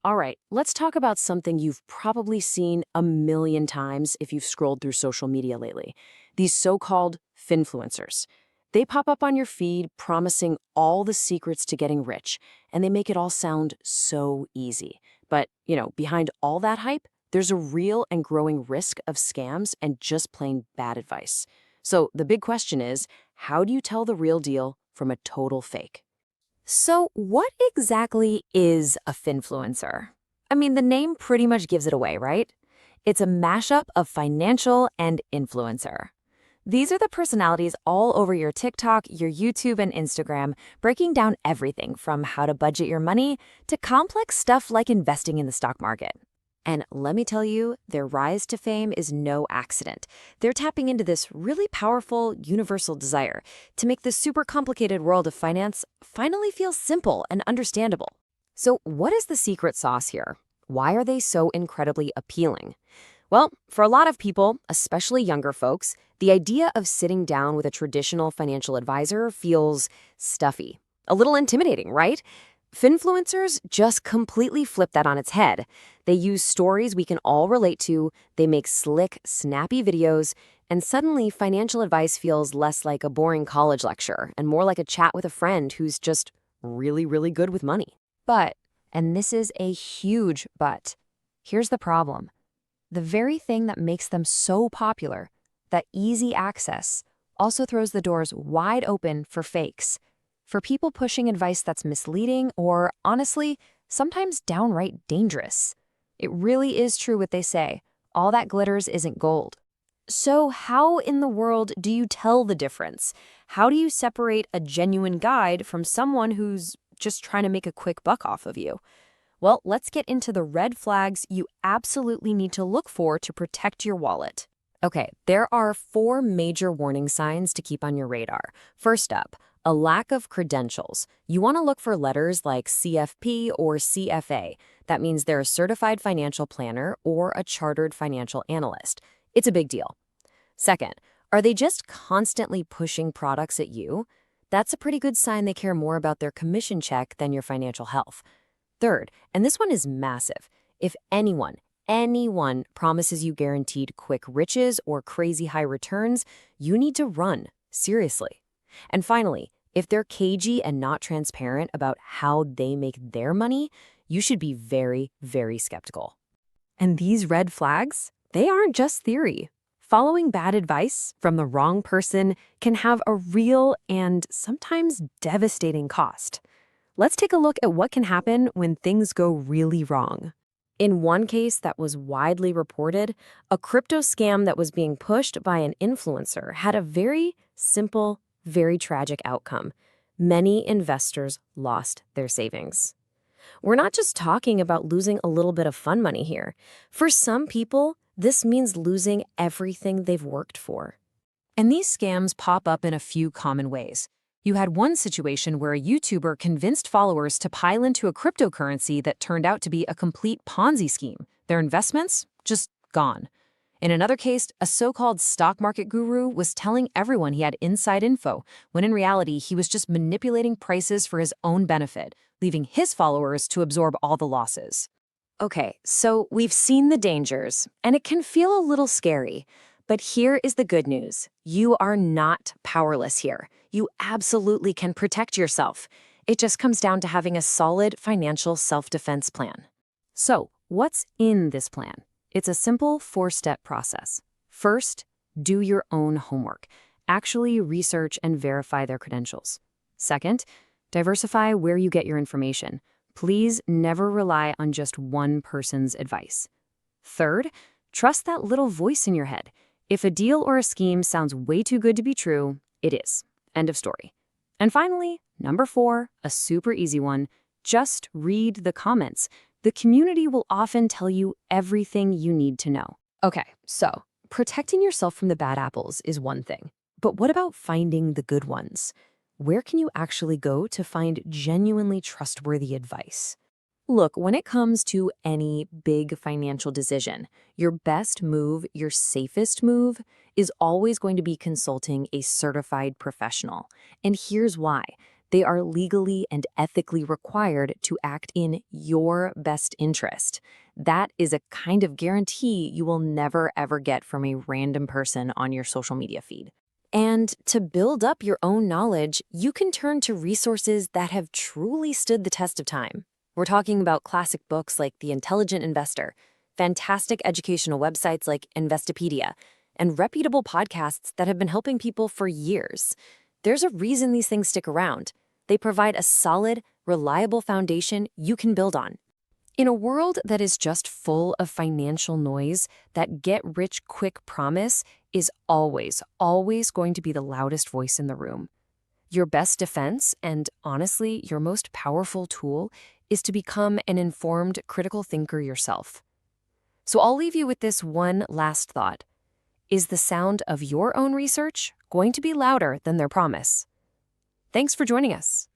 All right, let's talk about something you've probably seen a million times if you've scrolled through social media lately. These so-called Finfluencers. They pop up on your feed promising all the secrets to getting rich, and they make it all sound so easy. But, behind all that hype, there's a real and growing risk of scams and just plain bad advice. So the big question is, how do you tell the real deal from a total fake? So, what exactly is a Finfluencer? I mean, the name pretty much gives it away, right? It's a mashup of financial and influencer. These are the personalities all over your TikTok, your YouTube, and Instagram, breaking down everything from how to budget your money to complex stuff like investing in the stock market. And let me tell you, their rise to fame is no accident. They're tapping into this really powerful, universal desire to make the super complicated world of finance finally feel simple and understandable. So, what is the secret sauce here? Why are they so incredibly appealing? Well, for a lot of people, especially younger folks, the idea of sitting down with a traditional financial advisor feels stuffy. A little intimidating, right? Finfluencers just completely flip that on its head. They use stories we can all relate to, they make slick, snappy videos, and suddenly financial advice feels less like a boring college lecture and more like a chat with a friend who's just really, really good with money. But, and this is a huge but, here's the problem. The very thing that makes them so popular, that easy access, also throws the doors wide open for fakes. For people pushing advice that's misleading or, honestly, sometimes downright dangerous. It really is true what they say. All that glitters isn't gold. So how in the world do you tell the difference? How do you separate a genuine guide from someone who's just trying to make a quick buck off of you? Well, let's get into the red flags you absolutely need to look for to protect your wallet. Okay, there are 4 major warning signs to keep on your radar. First up, a lack of credentials. You want to look for letters like CFP or CFA. That means they're a certified financial planner or a chartered financial analyst. It's a big deal. Second, are they just constantly pushing products at you? That's a pretty good sign they care more about their commission check than your financial health. Third, and this one is massive, if anyone promises you guaranteed quick riches or crazy high returns, you need to run, seriously. And finally, if they're cagey and not transparent about how they make their money, you should be very, very skeptical. And these red flags, they aren't just theory. Following bad advice from the wrong person can have a real and sometimes devastating cost. Let's take a look at what can happen when things go really wrong. In one case that was widely reported, a crypto scam that was being pushed by an influencer had a very simple, very tragic outcome. Many investors lost their savings. We're not just talking about losing a little bit of fun money here. For some people, this means losing everything they've worked for. And these scams pop up in a few common ways. You had one situation where a YouTuber convinced followers to pile into a cryptocurrency that turned out to be a complete Ponzi scheme. Their investments, just gone. In another case, a so-called stock market guru was telling everyone he had inside info, when in reality he was just manipulating prices for his own benefit, leaving his followers to absorb all the losses. Okay, so we've seen the dangers, and it can feel a little scary. But here is the good news. You are not powerless here. You absolutely can protect yourself. It just comes down to having a solid financial self-defense plan. So, what's in this plan? It's a simple 4-step process. First, do your own homework. Actually research and verify their credentials. Second, diversify where you get your information. Please never rely on just one person's advice. Third, trust that little voice in your head. If a deal or a scheme sounds way too good to be true, it is. End of story. And finally, number 4, a super easy one, just read the comments. The community will often tell you everything you need to know. Okay, so protecting yourself from the bad apples is one thing. But what about finding the good ones? Where can you actually go to find genuinely trustworthy advice? Look, when it comes to any big financial decision, your best move, your safest move, is always going to be consulting a certified professional. And here's why. They are legally and ethically required to act in your best interest. That is a kind of guarantee you will never, ever get from a random person on your social media feed. And to build up your own knowledge, you can turn to resources that have truly stood the test of time. We're talking about classic books like The Intelligent Investor, fantastic educational websites like Investopedia, and reputable podcasts that have been helping people for years. There's a reason these things stick around. They provide a solid, reliable foundation you can build on. In a world that is just full of financial noise, that get-rich-quick promise is always, always going to be the loudest voice in the room. Your best defense, and honestly, your most powerful tool, is to become an informed, critical thinker yourself. So I'll leave you with this one last thought. Is the sound of your own research going to be louder than their promise? Thanks for joining us.